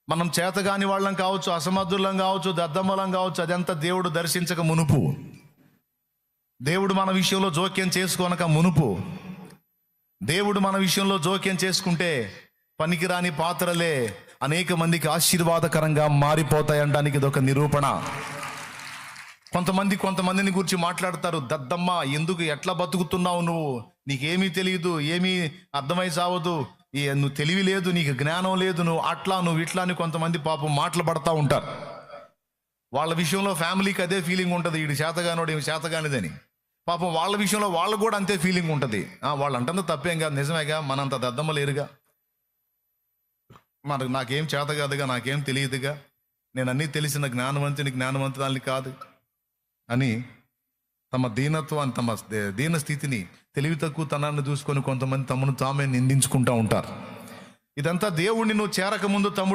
మనం చేతగాని వాళ్ళం కావచ్చు, అసమర్థులం కావచ్చు, దద్దమ్మలం కావచ్చు, అదంతా దేవుడు దర్శించక మునుపు, దేవుడు మన విషయంలో జోక్యం చేసుకోనక మునుపు, దేవుడు మన విషయంలో జోక్యం చేసుకుంటే పనికిరాని పాత్రలే అనేక మందికి ఆశీర్వాదకరంగా మారిపోతాయనడానికి ఇది ఒక నిరూపణ. కొంతమందిని గురించి మాట్లాడతారు, దద్దమ్మ ఎందుకు ఎట్లా బతుకుతున్నావు నువ్వు, నీకేమీ తెలియదు, ఏమీ అర్థమై సావదు, నువ్వు తెలివి లేదు, నీకు జ్ఞానం లేదు, నువ్వు అట్లా నువ్వు ఇట్లా అని కొంతమంది పాపం మాటలు పడతా ఉంటారు. వాళ్ళ విషయంలో ఫ్యామిలీకి అదే ఫీలింగ్ ఉంటుంది, వీడు చేతగానోడు ఏమి చేతగానిదని. పాపం వాళ్ళ విషయంలో వాళ్ళకు కూడా అంతే ఫీలింగ్ ఉంటుంది. వాళ్ళు అంటుంది తప్పేం కాదు, నిజమేగా, మనంత దద్దమ్మ లేరుగా, మనకు నాకేం చేత కాదుగా, నాకేం తెలియదుగా, నేను అన్నీ తెలిసిన జ్ఞానవంతురాలిని కాదు అని తమ దీనత్వాన్ని, తమ దీన స్థితిని, తెలివి తక్కువ తనాన్ని చూసుకొని కొంతమంది తమను తామే నిందించుకుంటూ ఉంటారు. ఇదంతా దేవుణ్ణి నువ్వు చేరక ముందు తమ్ముడు